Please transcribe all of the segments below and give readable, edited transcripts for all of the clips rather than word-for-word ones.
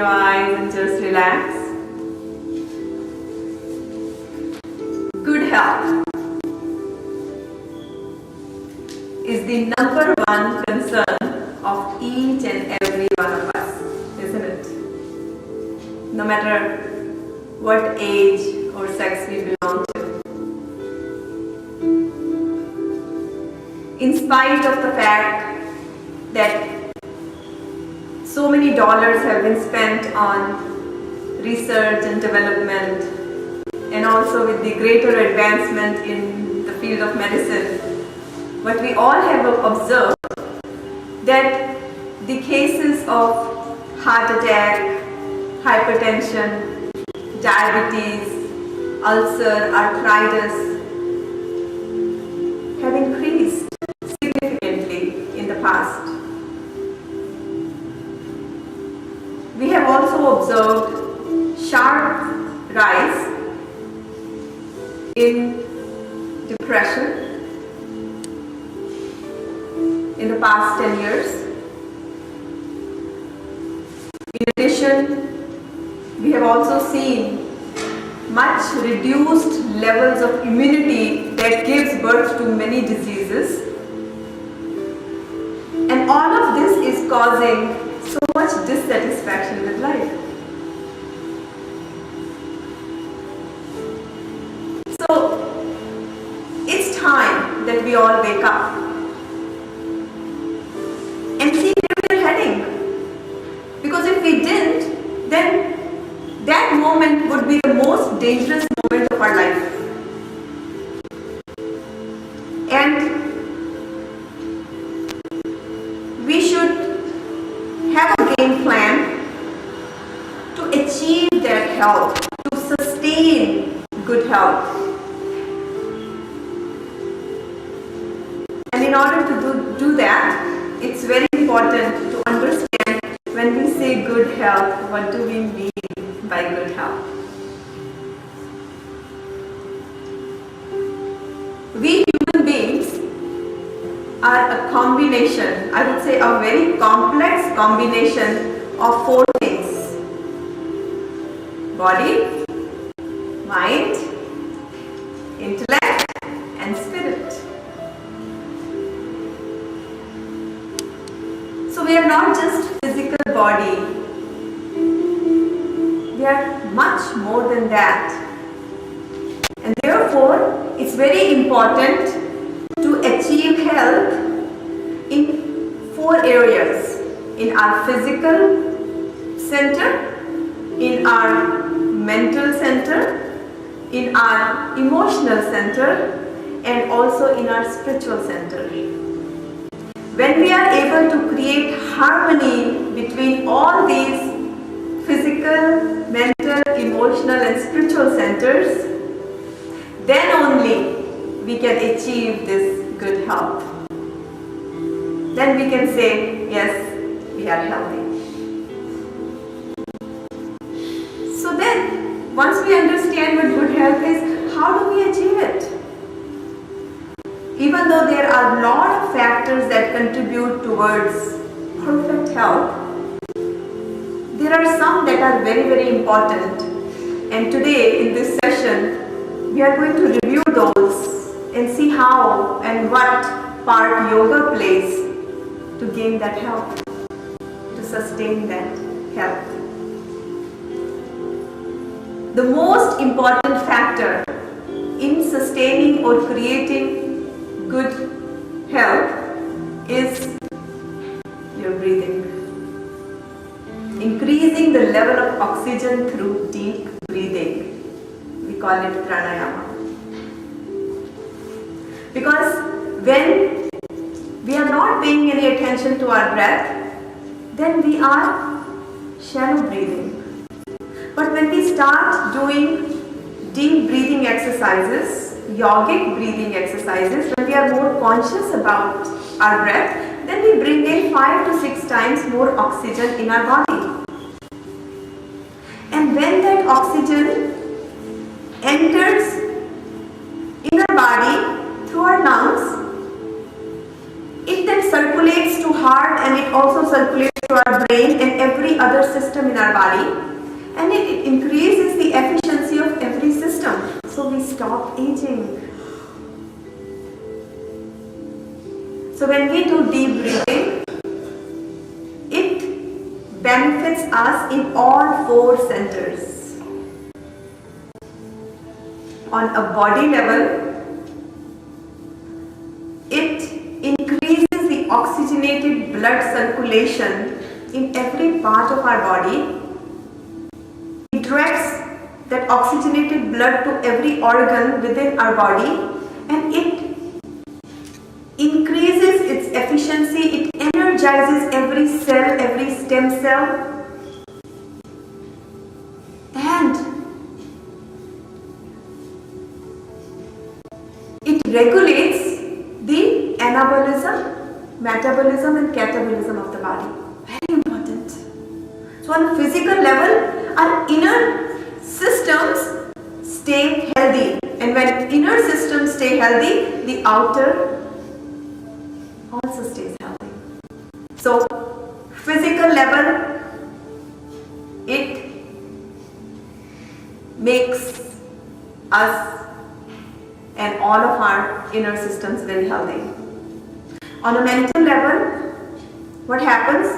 eyes and just relax. Good health is the number one concern of each and every one of us, isn't it? No matter what age or sex we belong to. In spite of the fact that so many dollars have been spent on research and development, and also with the greater advancement in the field of medicine, but we all have observed that the cases of heart attack, hypertension, diabetes, ulcer, arthritis have increased significantly in the past. We have also observed sharp rise in depression in the past 10 years. In addition, we have also seen much reduced levels of immunity that gives birth to many diseases. And all of this is causing so much dissatisfaction with life. So, it's time that we all wake up and see where we're heading. Because if we didn't, then that moment would be the most dangerous moment of our life. And we should have a game plan to achieve that health, to sustain good health. And in order to do that, it's very important to understand when we say good health, what do we mean by good health? We human beings are a combination, I would say a very complex combination of four things: body, mind, intellect, and spirit. So we are not just physical body, we are much more than that. And therefore, it's very important to achieve health in four areas: in our physical center, in our mental center, in our emotional center, and also in our spiritual center. When we are able to create harmony between all these physical, mental, emotional, and spiritual centers, then only we can achieve this good health. Then we can say, yes, we are healthy. So then, once we understand what good health is, how do we achieve it? Even though there are a lot of factors that contribute towards perfect health, there are some that are very, very important. And today in this session, we are going to review those and see how and what part yoga plays to gain that health, to sustain that health. The most important factor in sustaining or creating good health is your breathing. Increasing the level of oxygen through deep breathing. We call it pranayama. Because when we are not paying any attention to our breath, then we are shallow breathing. But when we start doing deep breathing exercises, yogic breathing exercises, when we are more conscious about our breath, then we bring in 5 to 6 times more oxygen in our body. And when that oxygen enters in our body through our lungs, it then circulates to heart, and it also circulates to our brain and every other system in our body, and it increases the efficiency of every system. So we stop aging. So when we do deep breathing, it benefits us in all 4 centers. On a body level, it increases the oxygenated blood circulation in every part of our body. It directs that oxygenated blood to every organ within our body, and it increases its efficiency. It energizes every cell, every stem cell, and it regulates the anabolism, metabolism and catabolism of the body. Very important. So on a physical level, our inner systems stay healthy, and when inner systems stay healthy, the outer also stays healthy. So physical level, it makes us and all of our inner systems very healthy. On a mental level, what happens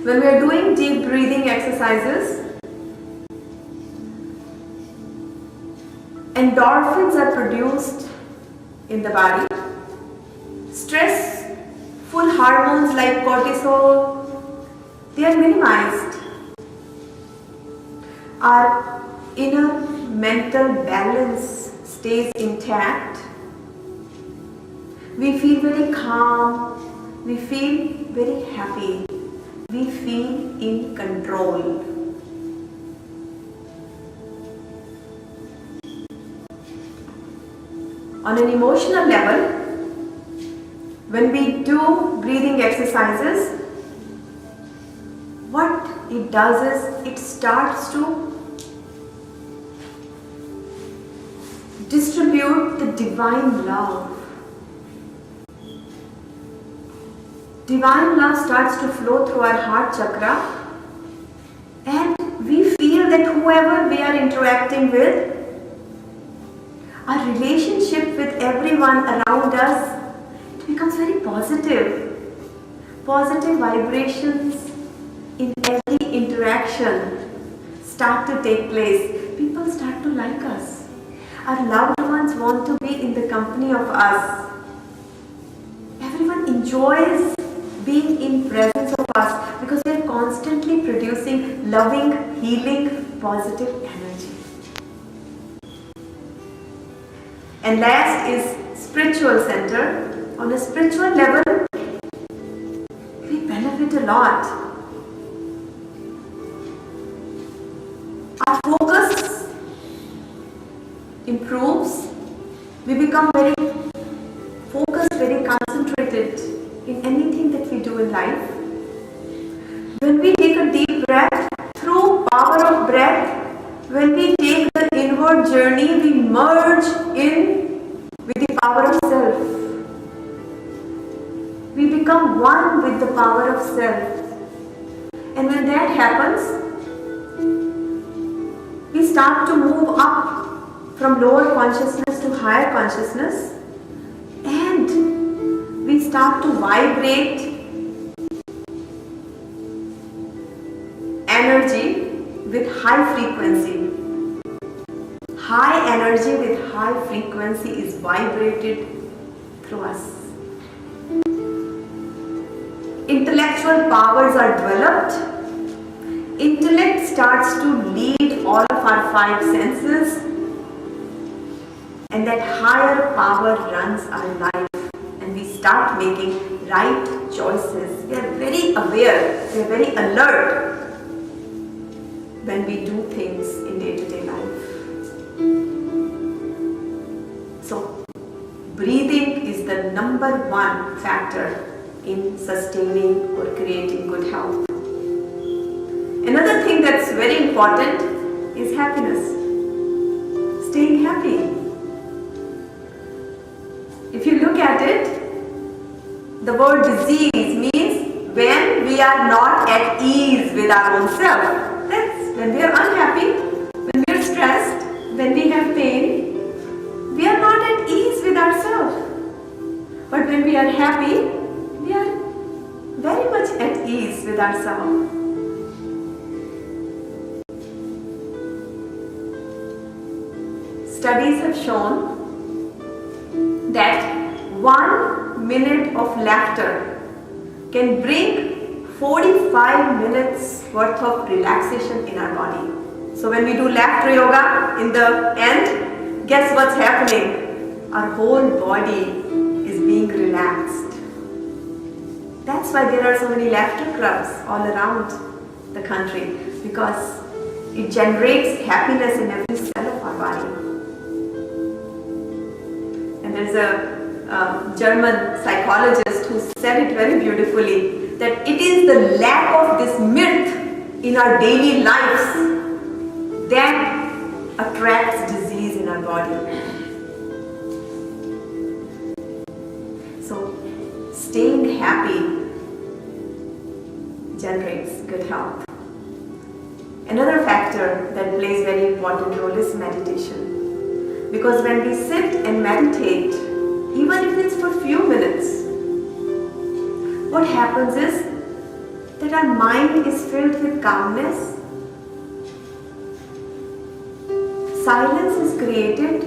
when we are doing deep breathing exercises? Endorphins are produced in the body. Stressful hormones like cortisol, they are minimized. Our inner mental balance stays intact. We feel very calm, we feel very happy, we feel in control. On an emotional level, when we do breathing exercises, what it does is it starts to distribute the divine love. Divine love starts to flow through our heart chakra, and we feel that whoever we are interacting with, our relationship with everyone around us, it becomes very positive. Positive vibrations in every interaction start to take place. People start to like us. Our loved ones want to be in the company of us. Everyone enjoys being in presence of us because we are constantly producing loving, healing, positive energy. And last is spiritual center. On a spiritual level, we benefit a lot. Our focus improves. We become very focused, very concentrated in anything that we do in life. When we take a deep breath, through power of breath, when we take the inward journey, we merge in with the power of self. We become one with the power of self. And when that happens, we start to move up from lower consciousness to higher consciousness, and we start to vibrate energy with high frequency. High energy with high frequency is vibrated through us. Intellectual powers are developed. Intellect starts to lead all of our 5 senses, and that higher power runs our life, and we start making right choices. We are very aware, we are very alert when we do things in day-to-day life. So, breathing is the number 1 factor in sustaining or creating good health. Another thing that's very important is happiness. Staying happy. If you look at it, the word disease means when we are not at ease with our own self. That's when we are unhappy, when we are stressed, when we have pain, we are not at ease with ourselves. But when we are happy, we are very much at ease with ourselves. Studies have shown that 1 minute of laughter can bring 45 minutes worth of relaxation in our body. So when we do laughter yoga, in the end, guess what's happening? Our whole body is being relaxed. That's why there are so many laughter clubs all around the country, because it generates happiness in every cell of our body. And there's a German psychologist who said it very beautifully, that it is the lack of this myth in our daily lives that attracts disease in our body. So, staying happy generates good health. Another factor that plays very important role is meditation. Because when we sit and meditate, even if it's for few minutes, what happens is that our mind is filled with calmness. Silence is created.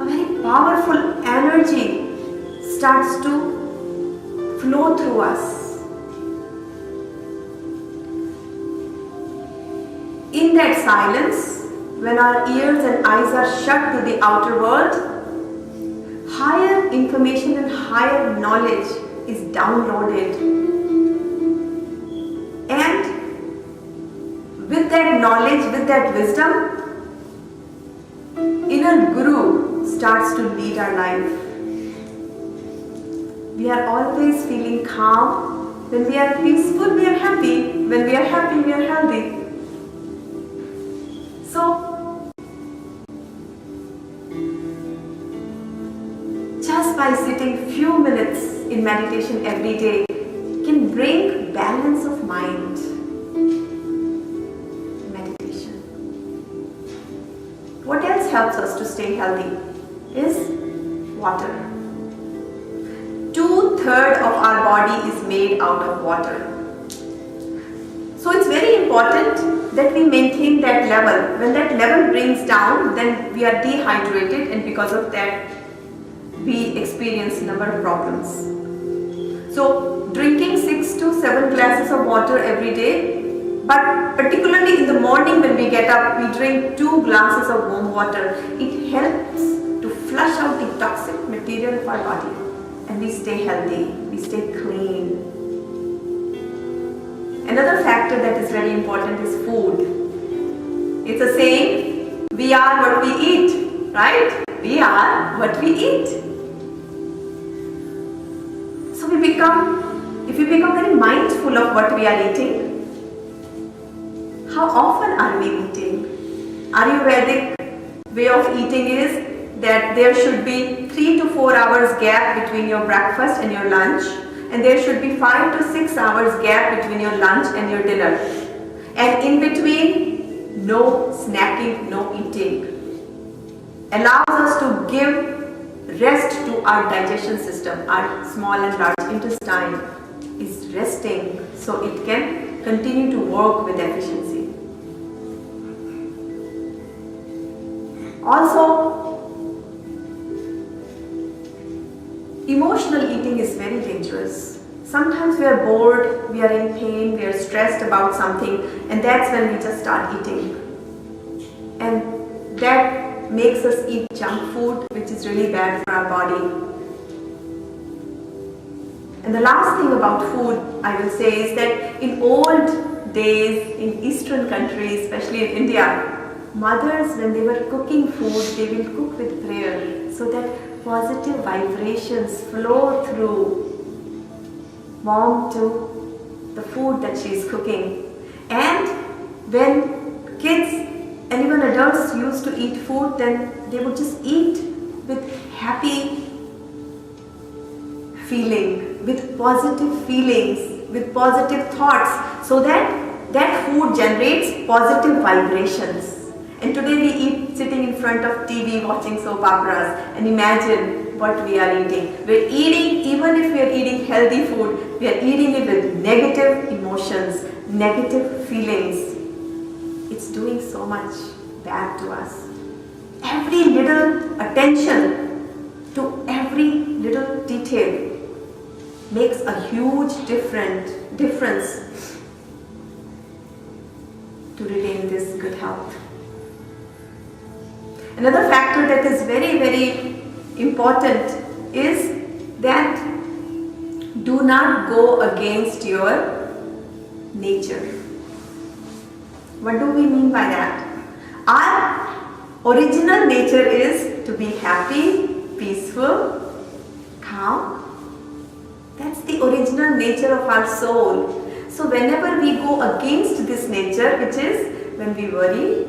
A very powerful energy starts to flow through us. In that silence, when our ears and eyes are shut to the outer world, higher information and higher knowledge is downloaded. And with that knowledge, with that wisdom, inner guru starts to lead our life. We are always feeling calm. When we are peaceful, we are happy. When we are happy, we are healthy. So, just by sitting few minutes in meditation every day can bring balance of mind. Meditation. What else helps us to stay healthy is water. 2/3 of our body is made out of water. So it's very important that we maintain that level. When that level brings down, then we are dehydrated, and because of that we experience a number of problems. So drinking 6 to 7 glasses of water every day, but particularly in the morning when we get up, we drink 2 glasses of warm water. It helps to flush out the toxic material of our body, and we stay healthy, we stay clean. Another factor that is very important is food. It's a saying, we are what we eat, right? We are what we eat. So if we become very mindful of what we are eating, how often are we eating? Ayurvedic way of eating is that there should be 3 to 4 hours gap between your breakfast and your lunch, and there should be 5 to 6 hours gap between your lunch and your dinner. And in between, no snacking, no eating. Allows us to give rest to our digestion system. Our small and large intestine is resting so it can continue to work with efficiency. Also, emotional eating is very dangerous. Sometimes we are bored, we are in pain, we are stressed about something, and that's when we just start eating. And that makes us eat junk food, which is really bad for our body. And the last thing about food I will say is that in old days, in Eastern countries, especially in India, mothers, when they were cooking food, they will cook with prayer so that positive vibrations flow through mom to the food that she is cooking. And when kids and even adults used to eat food, then they would just eat with happy feeling. with positive feelings, with positive thoughts, so that that food generates positive vibrations. And today we eat sitting in front of TV watching soap operas, and imagine what we are eating. We're eating, even if we are eating healthy food, we are eating it with negative emotions, negative feelings. It's doing so much bad to us. Every little attention to every little detail makes a huge difference to retain this good health. Another factor that is very, very important is that do not go against your nature. What do we mean by that? Our original nature is to be happy, peaceful, calm. That's the original nature of our soul. So whenever we go against this nature, which is when we worry,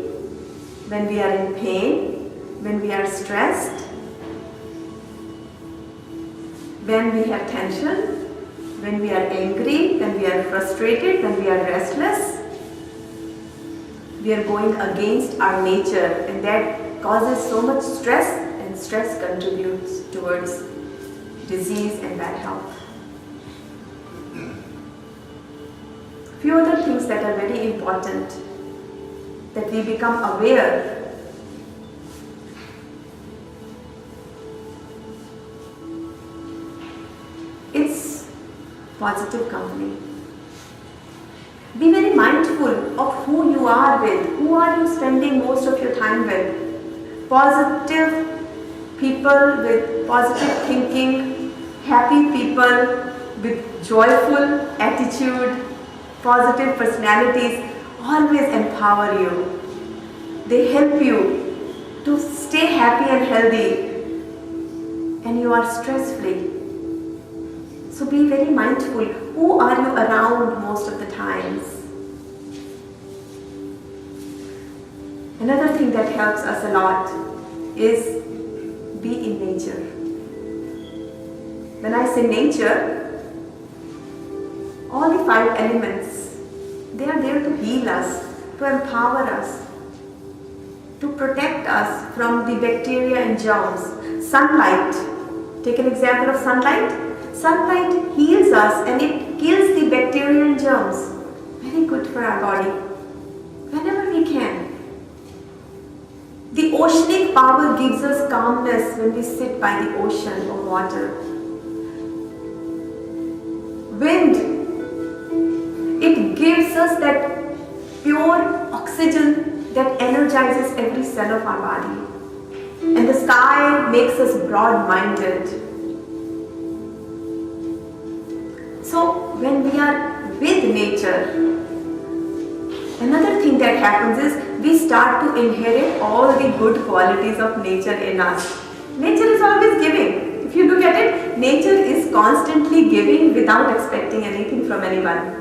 when we are in pain, when we are stressed, when we have tension, when we are angry, when we are frustrated, when we are restless, we are going against our nature, and that causes so much stress, and stress contributes towards disease and bad health. Few other things that are very important that we become aware. It's positive company. Be very mindful of who you are with. Who are you spending most of your time with? Positive people with positive thinking, happy people with joyful attitude, positive personalities always empower you. They help you to stay happy and healthy, and you are stress-free. So be very mindful. Who are you around most of the times? Another thing that helps us a lot is be in nature. When I say nature, all the 5 elements, they are there to heal us, to empower us, to protect us from the bacteria and germs. Sunlight. Take an example of sunlight. Sunlight heals us and it kills the bacteria and germs. Very good for our body. Whenever we can. The oceanic power gives us calmness when we sit by the ocean or water. Wind, it gives us that pure oxygen that energizes every cell of our body. And the sky makes us broad-minded. So when we are with nature, another thing that happens is we start to inherit all the good qualities of nature in us. Nature is always giving. If you look at it, nature is constantly giving without expecting anything from anyone.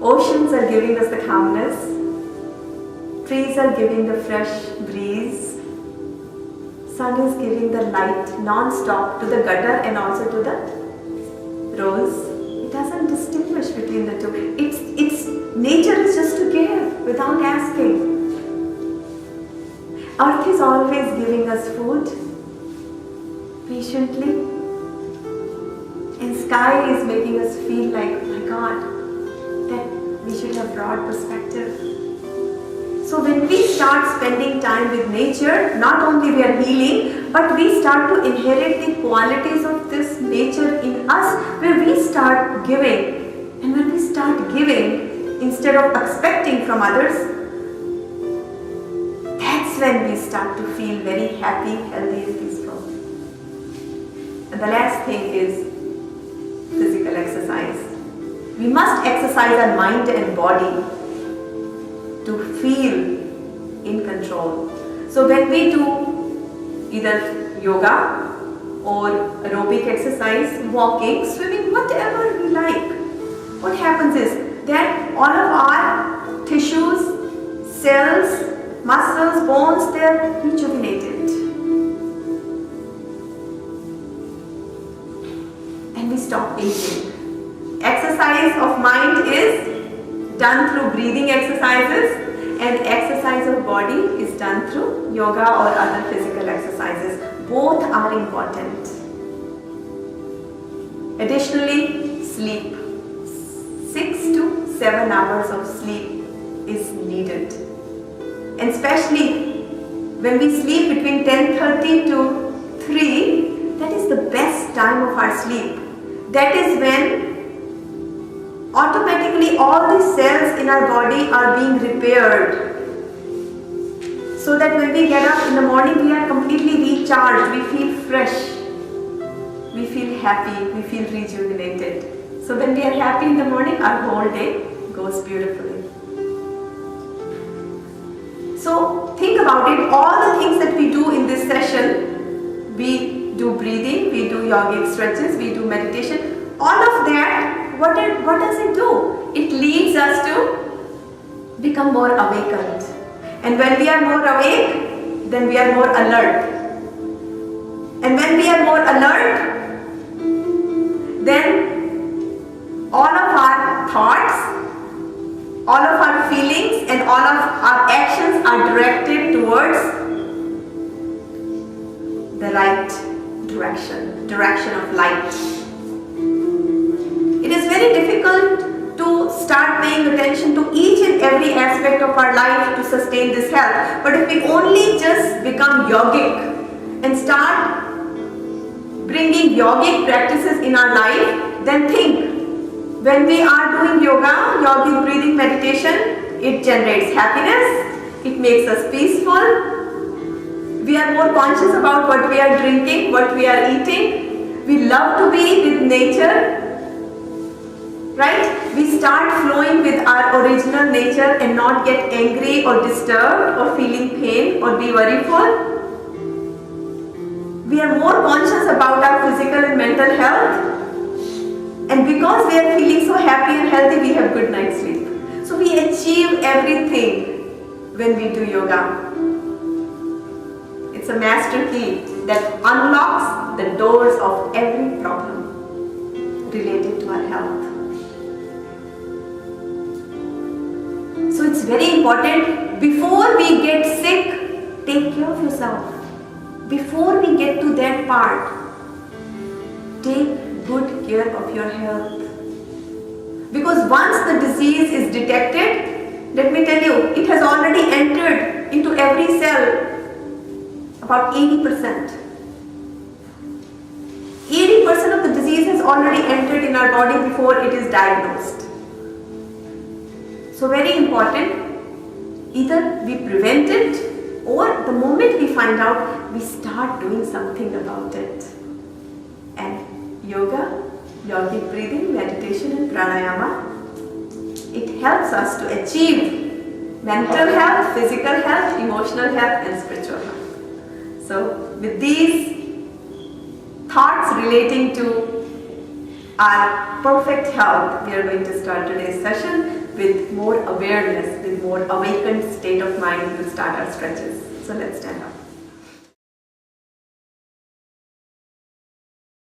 Oceans are giving us the calmness. Trees are giving the fresh breeze. Sun is giving the light non-stop to the gutter and also to the rose. It doesn't distinguish between the two. It's nature is just to give without asking. Earth is always giving us food patiently, and sky is making us feel like, oh my God, that we should have broad perspective. So when we start spending time with nature, not only we are healing, but we start to inherit the qualities of this nature in us, where we start giving. And when we start giving, instead of expecting from others, that's when we start to feel very happy, healthy and peaceful. And the last thing is physical exercise. We must exercise our mind and body to feel in control. So when we do either yoga or aerobic exercise, walking, swimming, whatever we like, what happens is that all of our tissues, cells, muscles, bones, they are rejuvenated. and we stop aging. Exercise of mind is done through breathing exercises, and exercise of body is done through yoga or other physical exercises. Both are important. Additionally, sleep. 6 to 7 hours of sleep is needed. And especially when we sleep between 10:30 to 3, that is the best time of our sleep. That is when automatically all the cells in our body are being repaired, so that when we get up in the morning we are completely recharged, we feel fresh, we feel happy, we feel rejuvenated. So when we are happy in the morning, our whole day goes beautifully. So think about it, all the things that we do in this session, we do breathing, we do yogic stretches, we do meditation, all of that, what does it do? It leads us to become more awakened. And when we are more awake, then we are more alert. And when we are more alert, then all of our thoughts, all of our feelings and all of our actions are directed towards the right direction of light. It is very difficult to start paying attention to each and every aspect of our life to sustain this health. But if we only just become yogic and start bringing yogic practices in our life, then think, when we are doing yoga, yogic breathing meditation, it generates happiness, it makes us peaceful, we are more conscious about what we are drinking, what we are eating, we love to be with nature, right? We start flowing with our original nature and not get angry or disturbed or feeling pain or be worryful. We are more conscious about our physical and mental health. And because we are feeling so happy and healthy, we have good night's sleep. So we achieve everything when we do yoga. It's a master key that unlocks the doors of every problem related to our health. So it's very important, before we get sick, take care of yourself. Before we get to that part, take good care of your health. Because once the disease is detected, let me tell you, it has already entered into every cell, about 80%. 80% of the disease has already entered in our body before it is diagnosed. So very important, either we prevent it, or the moment we find out, we start doing something about it. And yoga, yogic breathing, meditation and pranayama, it helps us to achieve mental health, physical health, emotional health and spiritual health. So with these thoughts relating to our perfect health, we are going to start today's session with more awareness, with more awakened state of mind. We'll start our stretches. So let's stand up.